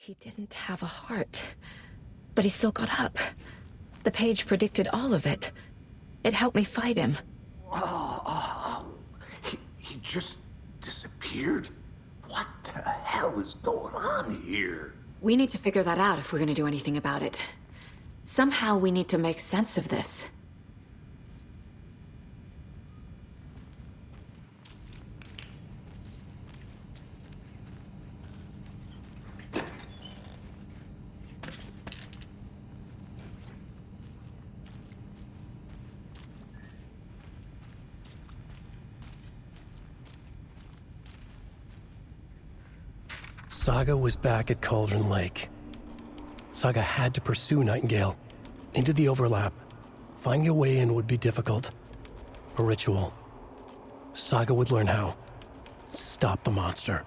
He didn't have a heart, but he still got up. The page predicted all of it. It helped me fight him. He just disappeared? What the hell is going on here? We need to figure that out if we're gonna do anything about it. Somehow we need to make sense of this. Saga was back at Cauldron Lake. Saga had to pursue Nightingale into the overlap. Finding a way in would be difficult. A ritual. Saga would learn how. Stop the monster.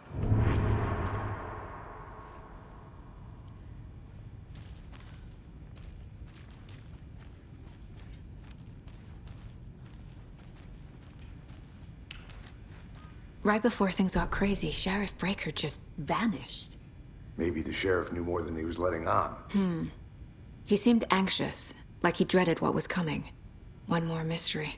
Right before things got crazy, Sheriff Breaker just vanished. Maybe the sheriff knew more than he was letting on. He seemed anxious, like he dreaded what was coming. One more mystery.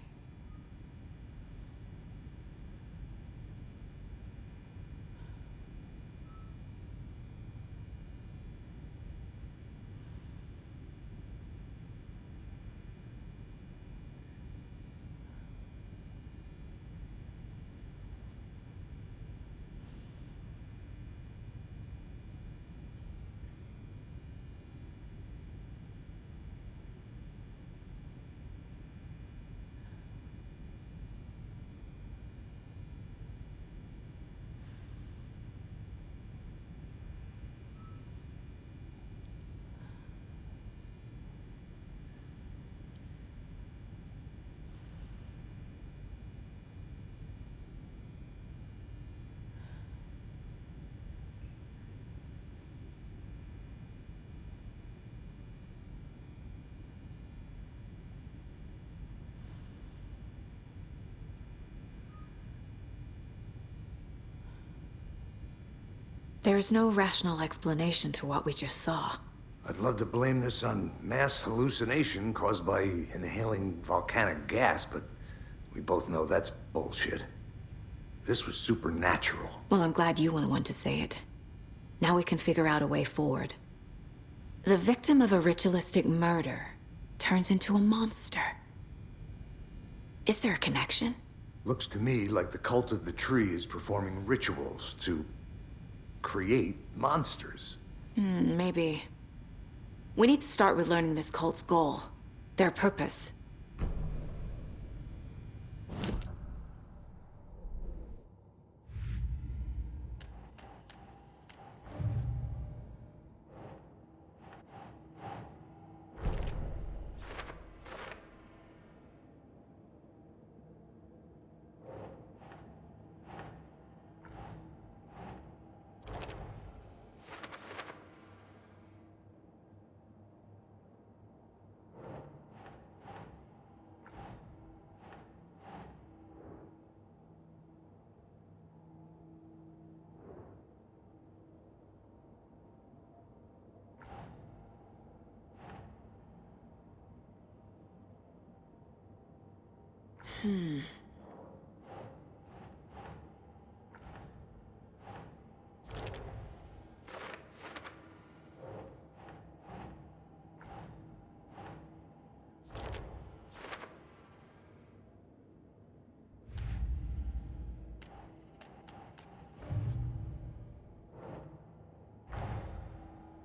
There's no rational explanation to what we just saw. I'd love to blame this on mass hallucination caused by inhaling volcanic gas, but we both know that's bullshit. This was supernatural. Well, I'm glad you were the one to say it. Now we can figure out a way forward. The victim of a ritualistic murder turns into a monster. Is there a connection? Looks to me like the cult of the tree is performing rituals to create monsters. Maybe. We need to start with learning this cult's goal. Their purpose.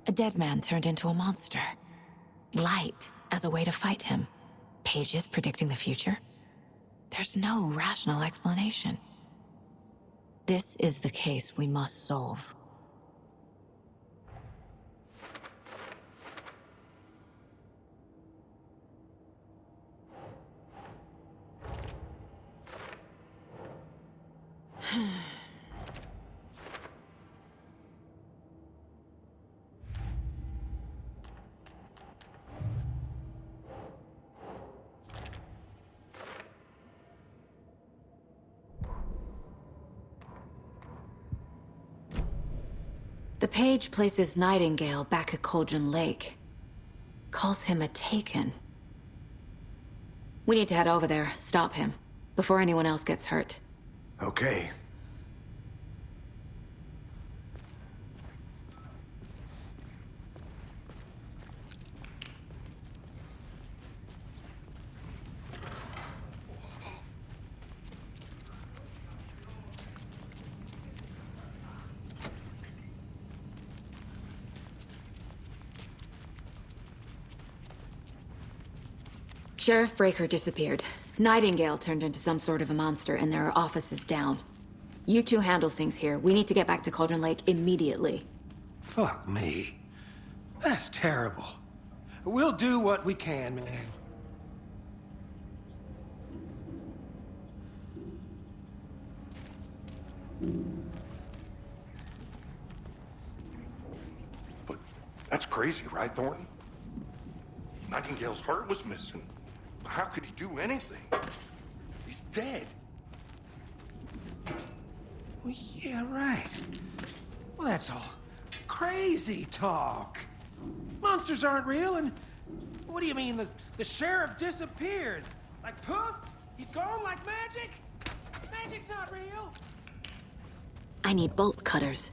A dead man turned into a monster. Light as a way to fight him. Pages predicting the future. There's no rational explanation. This is the case we must solve. The page places Nightingale back at Cauldron Lake. Calls him a Taken. We need to head over there, stop him, before anyone else gets hurt. Okay. Sheriff Breaker disappeared. Nightingale turned into some sort of a monster, and there are offices down. You two handle things here. We need to get back to Cauldron Lake immediately. Fuck me. That's terrible. We'll do what we can, man. But that's crazy, right, Thornton? Nightingale's heart was missing. How could he do anything? He's dead. Well, yeah, right. Well, that's all crazy talk. Monsters aren't real, and what do you mean the sheriff disappeared? Like poof? He's gone like magic? Magic's not real. I need bolt cutters.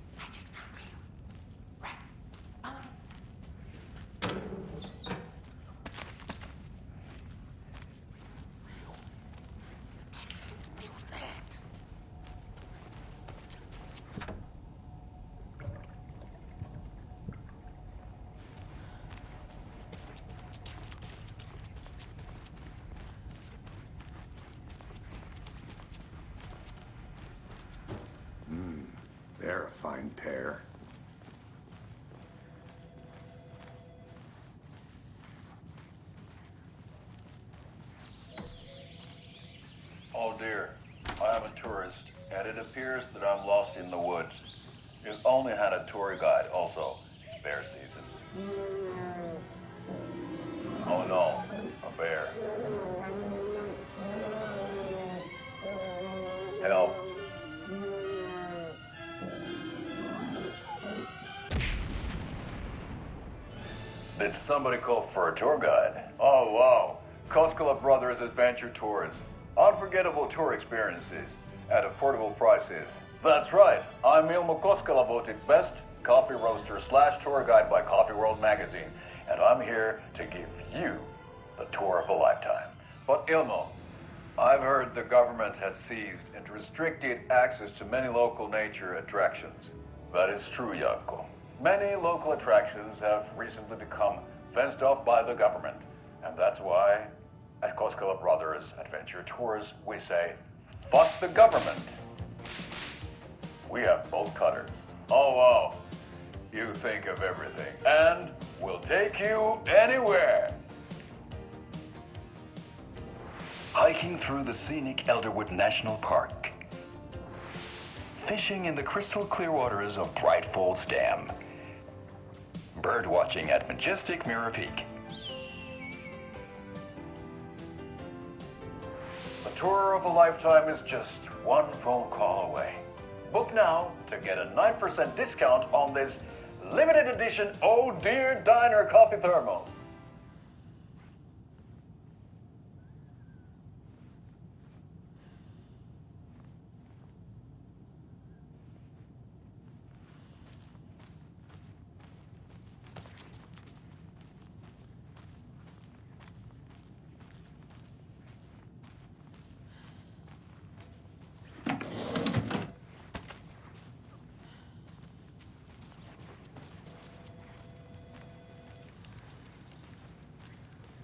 They're a fine pair. Oh dear, I am a tourist, and it appears that I'm lost in the woods. You only had a tour guide, also. It's bear season. Oh no, a bear. Help. Did somebody call for a tour guide? Oh wow, Koskela Brothers Adventure Tours. Unforgettable tour experiences at affordable prices. That's right, I'm Ilmo Koskela, voted best coffee roaster / tour guide by Coffee World magazine, and I'm here to give you the tour of a lifetime. But Ilmo, I've heard the government has seized and restricted access to many local nature attractions. That is true, Janko. Many local attractions have recently become fenced off by the government, and that's why at Koskela Brothers Adventure Tours, we say, fuck the government. We have bolt cutters. Oh, wow. You think of everything. And we'll take you anywhere. Hiking through the scenic Elderwood National Park. Fishing in the crystal clear waters of Bright Falls Dam. Bird watching at majestic Mirror Peak. A tour of a lifetime is just one phone call away. Book now to get a 9% discount on this limited edition Oh Dear Diner coffee thermos.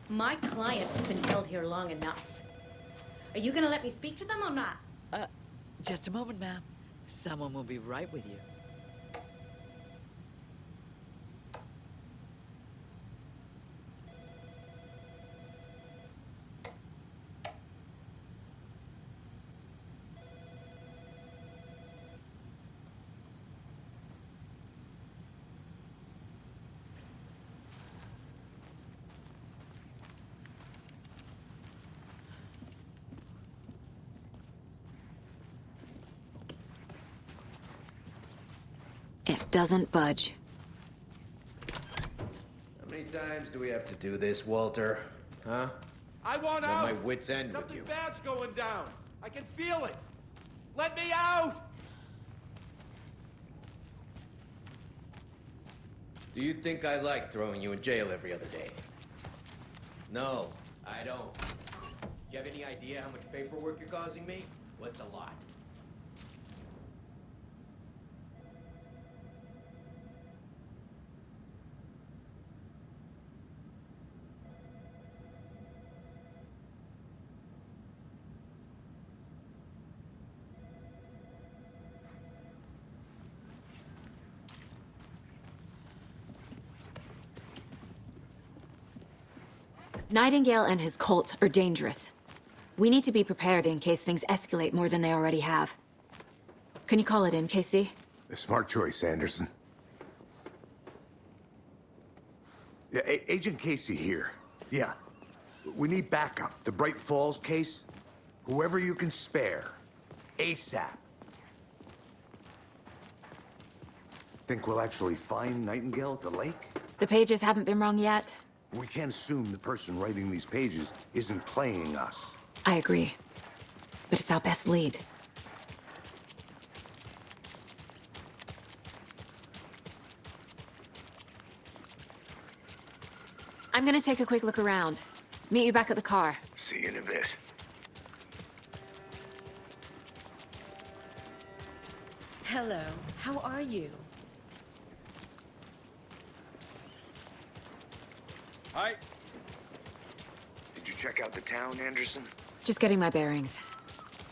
My client has been held here long enough. Are you gonna let me speak to them or not? Just a moment, ma'am. Someone will be right with you. doesn't budge. How many times do we have to do this, Walter? Huh? I want Let out! my wits end with Something you. bad's going down. I can feel it. Let me out! Do you think I like throwing you in jail every other day? No, I don't. Do you have any idea how much paperwork you're causing me? What's a lot? Nightingale and his cult are dangerous. We need to be prepared in case things escalate more than they already have. Can you call it in, Casey? A smart choice, Anderson. Yeah, Agent Casey here. Yeah. We need backup. The Bright Falls case. Whoever you can spare. ASAP. Think we'll actually find Nightingale at the lake? The pages haven't been wrong yet. We can't assume the person writing these pages isn't playing us. I agree. But it's our best lead. I'm gonna take a quick look around. Meet you back at the car. See you in a bit. Hello, how are you? Hi. Did you check out the town, Anderson? Just getting my bearings.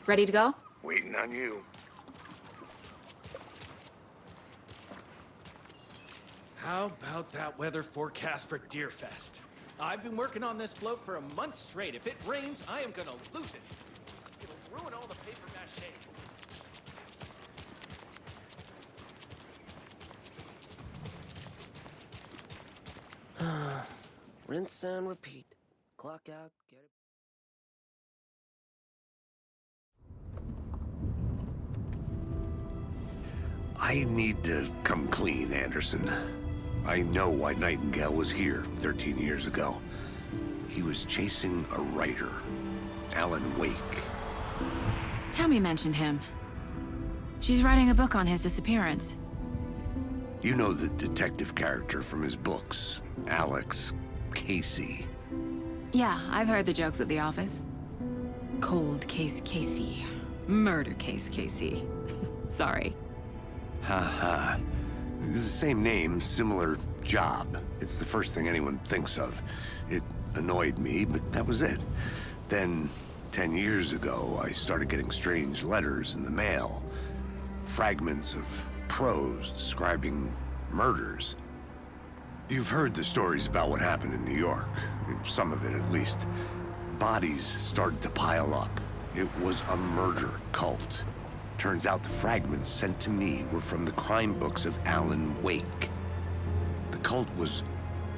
Ready to go? Waiting on you. How about that weather forecast for Deerfest? I've been working on this float for a month straight. If it rains, I am gonna lose it. It'll ruin all the paper mache. Rinse and repeat. Clock out, get it. I need to come clean, Anderson. I know why Nightingale was here 13 years ago. He was chasing a writer, Alan Wake. Tammy mentioned him. She's writing a book on his disappearance. You know the detective character from his books, Alex Casey. Yeah, I've heard the jokes at the office. Cold case Casey. Murder case Casey. Sorry. Ha ha. It's the same name, similar job. It's the first thing anyone thinks of. It annoyed me, but that was it. Then, 10 years ago, I started getting strange letters in the mail. Fragments of prose describing murders. You've heard the stories about what happened in New York. Some of it, at least. Bodies started to pile up. It was a murder cult. Turns out the fragments sent to me were from the crime books of Alan Wake. The cult was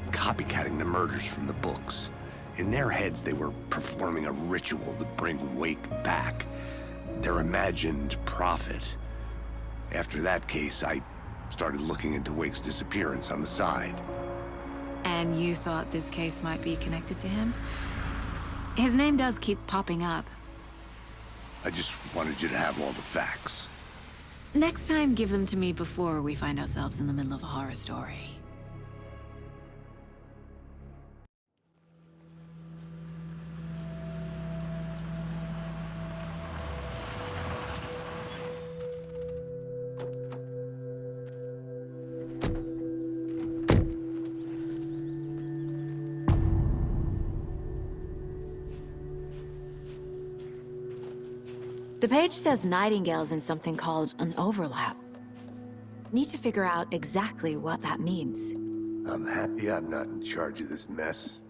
copycatting the murders from the books. In their heads, they were performing a ritual to bring Wake back. Their imagined prophet. After that case, I started looking into Wake's disappearance on the side. And you thought this case might be connected to him? His name does keep popping up. I just wanted you to have all the facts. Next time, give them to me before we find ourselves in the middle of a horror story. The page says Nightingale's in something called an overlap. Need to figure out exactly what that means. I'm happy I'm not in charge of this mess.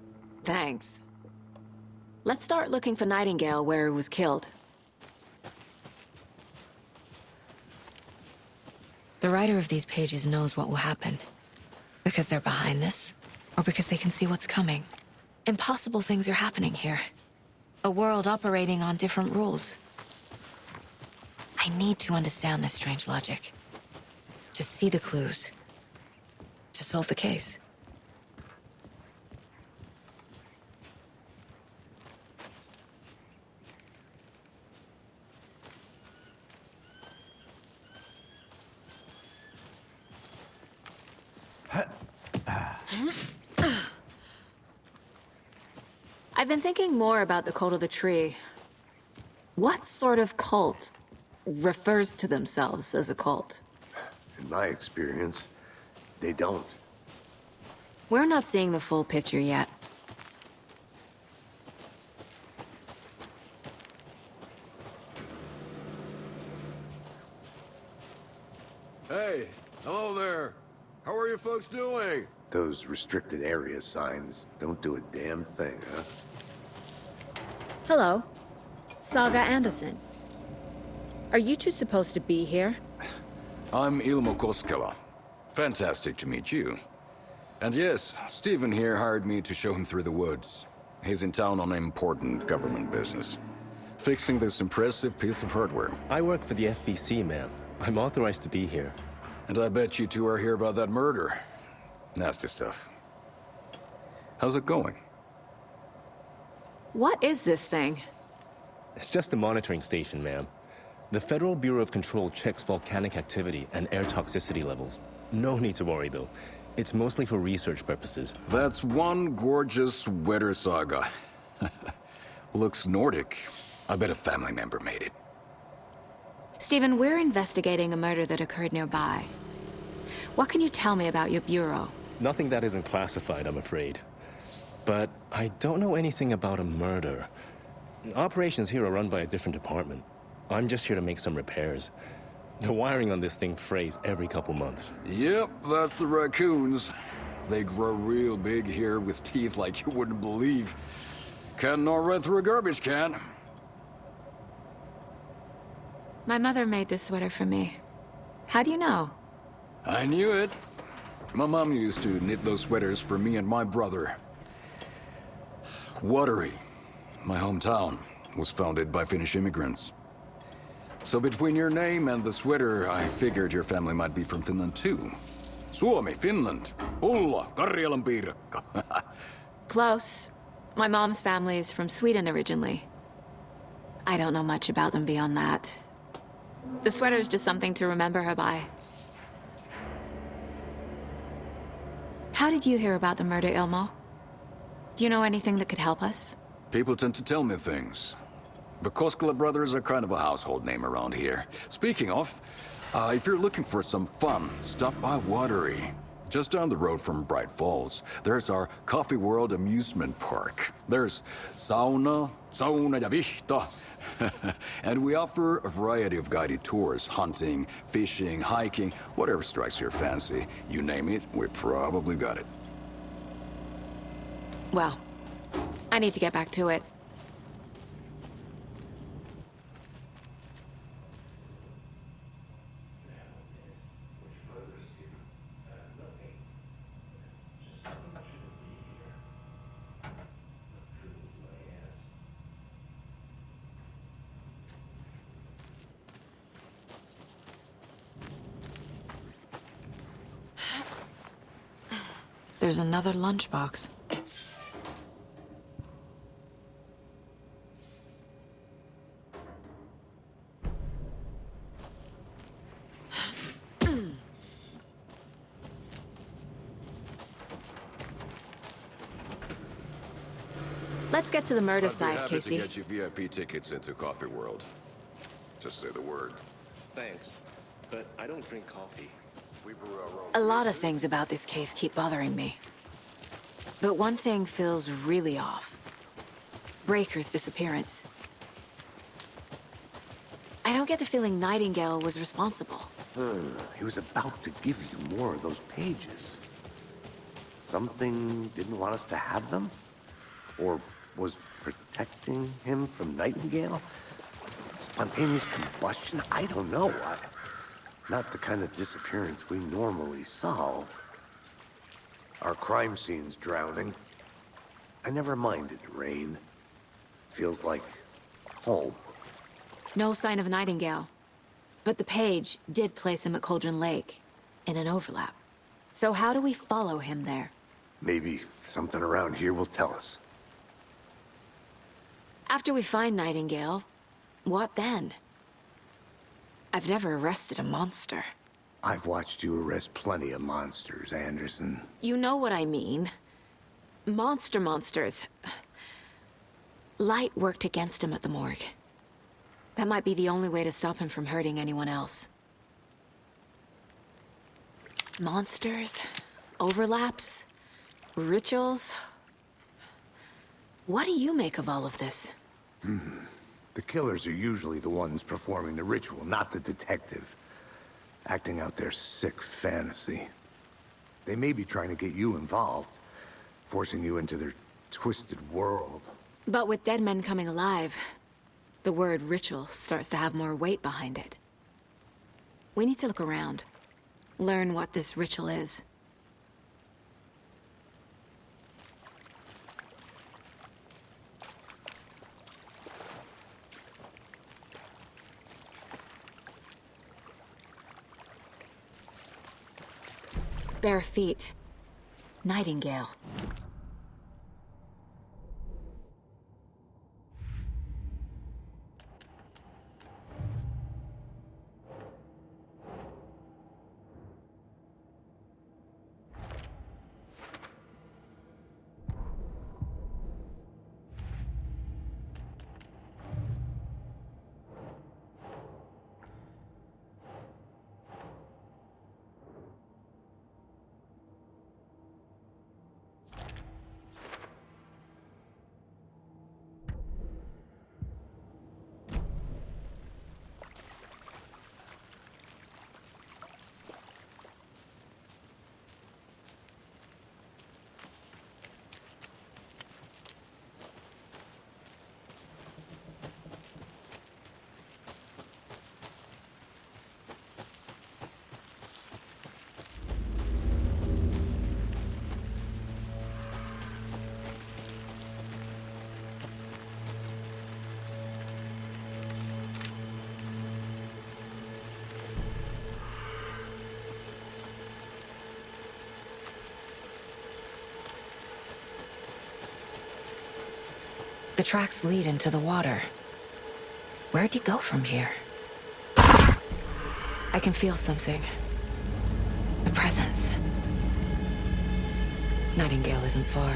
Thanks. Let's start looking for Nightingale where he was killed. The writer of these pages knows what will happen. Because they're behind this, or because they can see what's coming. Impossible things are happening here. A world operating on different rules. I need to understand this strange logic. To see the clues. To solve the case. I've been thinking more about the cult of the tree. What sort of cult refers to themselves as a cult? In my experience, they don't. We're not seeing the full picture yet. Hey, hello there. How are you folks doing? Those restricted area signs don't do a damn thing, huh? Hello. Saga Anderson. Are you two supposed to be here? I'm Ilmo Koskela. Fantastic to meet you. And yes, Stephen here hired me to show him through the woods. He's in town on important government business. Fixing this impressive piece of hardware. I work for the FBC, ma'am. I'm authorized to be here. And I bet you two are here about that murder. Nasty stuff. How's it going? What is this thing? It's just a monitoring station, ma'am. The Federal Bureau of Control checks volcanic activity and air toxicity levels. No need to worry, though. It's mostly for research purposes. That's one gorgeous sweater, Saga. Looks Nordic. I bet a family member made it. Stephen, we're investigating a murder that occurred nearby. What can you tell me about your bureau? Nothing that isn't classified, I'm afraid. But I don't know anything about a murder. Operations here are run by a different department. I'm just here to make some repairs. The wiring on this thing frays every couple months. Yep, that's the raccoons. They grow real big here with teeth like you wouldn't believe. Can't gnaw right through a garbage can. My mother made this sweater for me. How do you know? I knew it. My mom used to knit those sweaters for me and my brother. Watery, my hometown, was founded by Finnish immigrants. So between your name and the sweater, I figured your family might be from Finland too. Suomi, Finland. Ulla, Karjalan piirakka. Close. My mom's family is from Sweden originally. I don't know much about them beyond that. The sweater is just something to remember her by. How did you hear about the murder, Ilmo? Do you know anything that could help us? People tend to tell me things. The Koskela brothers are kind of a household name around here. Speaking of, if you're looking for some fun, stop by Watery. Just down the road from Bright Falls, there's our Coffee World amusement park. There's sauna ja vihta. And we offer a variety of guided tours, hunting, fishing, hiking, whatever strikes your fancy. You name it, we probably got it. Well, I need to get back to it. There's another lunchbox. Let's get to the murder site, I'd be happy Casey. to get you VIP tickets into Coffee World. Just say the word. Thanks, but I don't drink coffee. We brew our own. A lot of things about this case keep bothering me. But one thing feels really off. Breaker's disappearance. I don't get the feeling Nightingale was responsible. He was about to give you more of those pages. Something didn't want us to have them? Or was protecting him from Nightingale? Spontaneous combustion? I don't know. Not the kind of disappearance we normally solve. Our crime scene's drowning. I never minded rain. Feels like home. No sign of Nightingale. But the page did place him at Cauldron Lake. in an overlap. So how do we follow him there? Maybe something around here will tell us. After we find Nightingale, what then? I've never arrested a monster. I've watched you arrest plenty of monsters, Anderson. You know what I mean. Monsters. Light worked against him at the morgue. That might be the only way to stop him from hurting anyone else. Monsters, overlaps, rituals. What do you make of all of this? The killers are usually the ones performing the ritual, not the detective. Acting out their sick fantasy. They may be trying to get you involved, forcing you into their twisted world. But with dead men coming alive, the word ritual starts to have more weight behind it. We need to look around, learn what this ritual is. Bare feet. Nightingale. The tracks lead into the water. Where'd he go from here? I can feel something. A presence. Nightingale isn't far.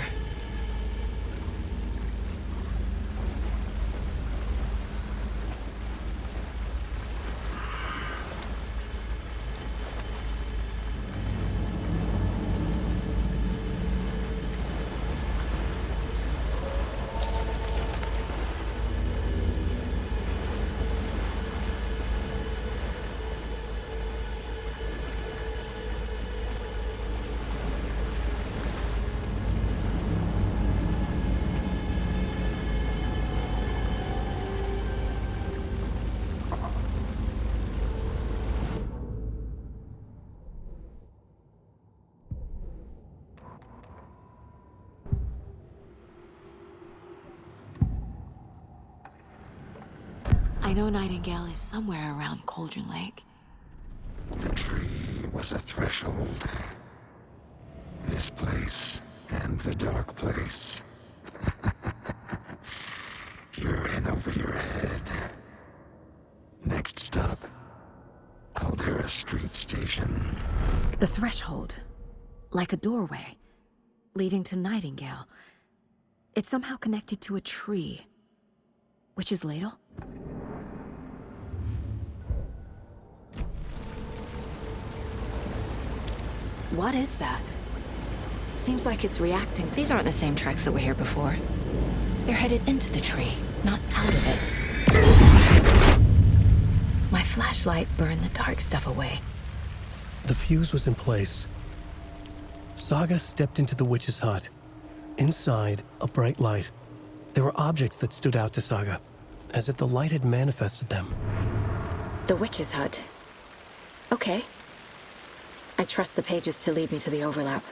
I know Nightingale is somewhere around Cauldron Lake. The tree was a threshold. This place and the dark place. You're in over your head. Next stop, Caldera Street Station. The threshold. Like a doorway. Leading to Nightingale. It's somehow connected to a tree. Witch's Ladle? What is that? Seems like it's reacting. These aren't the same tracks that were here before. They're headed into the tree, not out of it. My flashlight burned the dark stuff away. The fuse was in place. Saga stepped into the witch's hut. Inside, a bright light. There were objects that stood out to Saga, as if the light had manifested them. The witch's hut. Okay. I trust the pages to lead me to the overlap.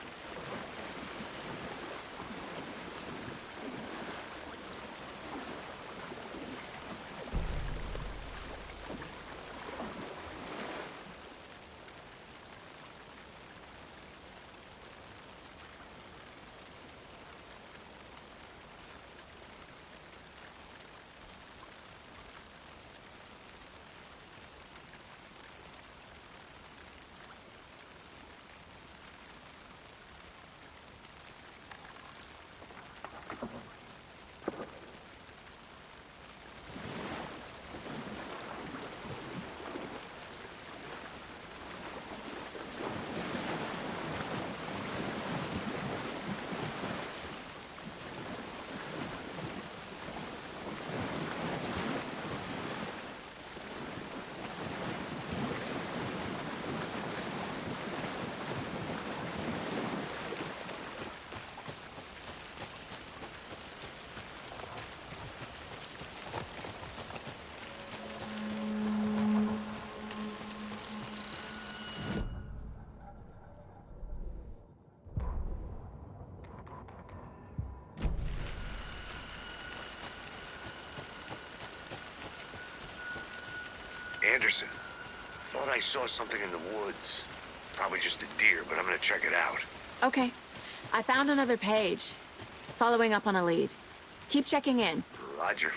Anderson. Thought I saw something in the woods. Probably just a deer, but I'm gonna check it out. Okay. I found another page. Following up on a lead. Keep checking in. Roger.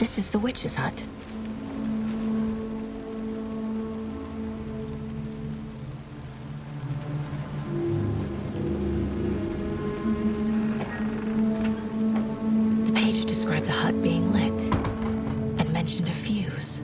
This is the witch's hut. The page described the hut being lit and mentioned a fuse.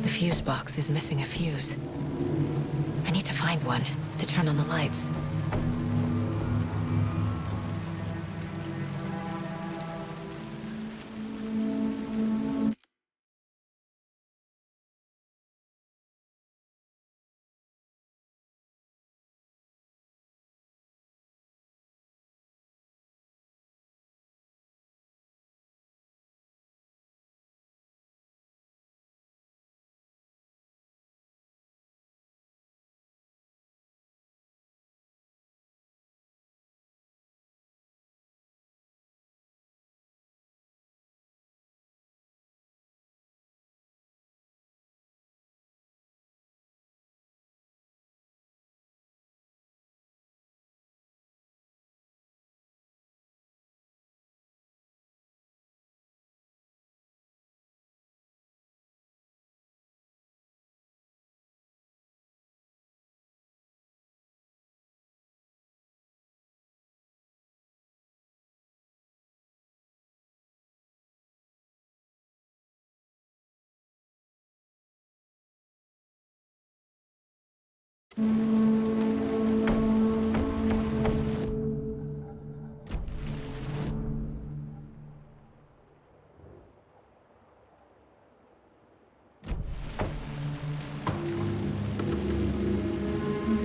The fuse box is missing a fuse. I need to find one to turn on the lights.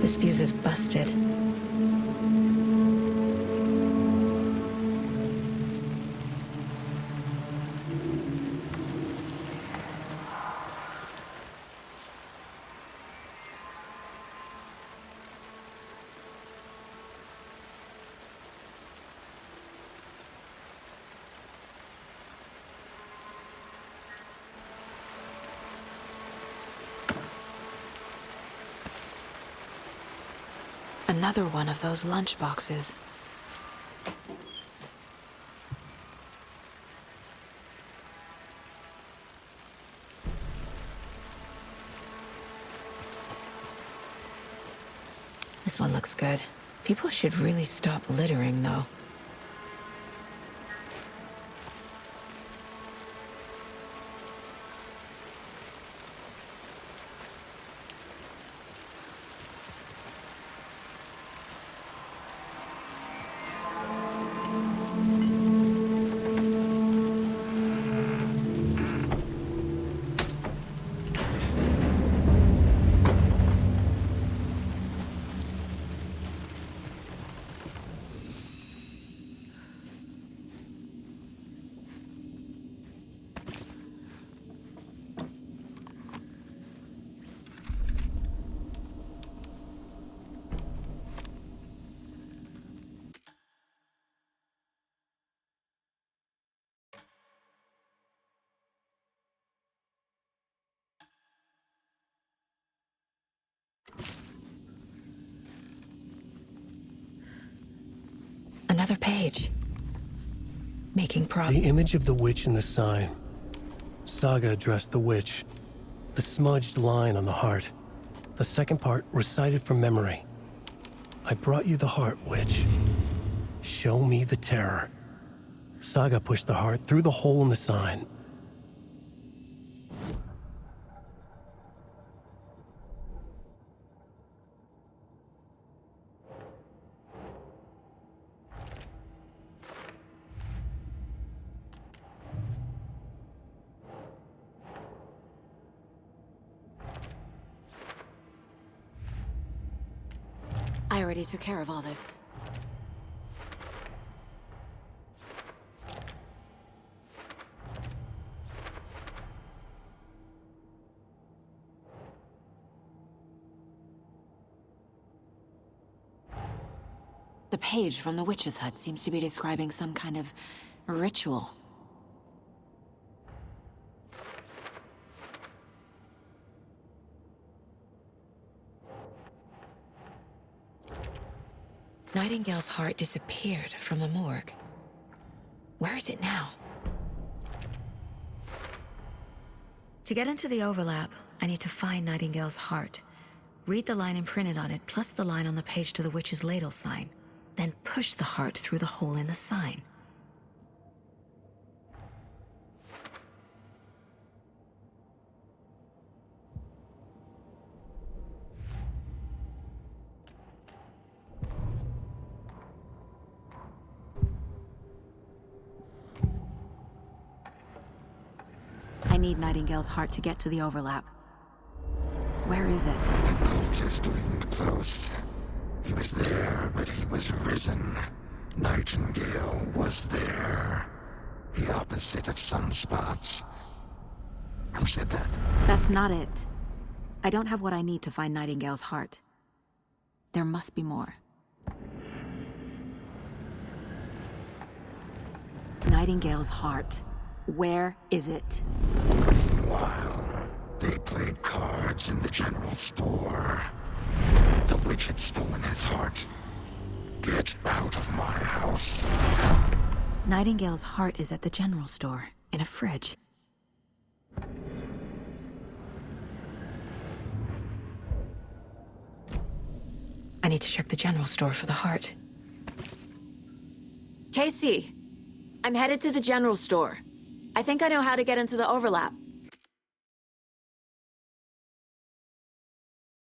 This fuse is busted. Another one of those lunch boxes. This one looks good. People should really stop littering, though. Another page. Making progress. The image of the witch in the sign. Saga addressed the witch. The smudged line on the heart. The second part recited from memory. I brought you the heart, witch. Show me the terror. Saga pushed the heart through the hole in the sign. I already took care of all this. The page from the witch's hut seems to be describing some kind of ritual. Nightingale's heart disappeared from the morgue. Where is it now? To get into the overlap, I need to find Nightingale's heart. Read the line imprinted on it, plus the line on the page to the witch's ladle sign. Then push the heart through the hole in the sign. I need Nightingale's heart to get to the overlap. Where is it? The cultist leaned close. He was there, but he was risen. Nightingale was there. The opposite of sunspots. Who said that? That's not it. I don't have what I need to find Nightingale's heart. There must be more. Nightingale's heart. Where is it? While they played cards in the general store, the witch had stolen his heart. Get out of my house. Nightingale's heart is at the general store, in a fridge. I need to check the general store for the heart. Casey! I'm headed to the general store. I think I know how to get into the overlap.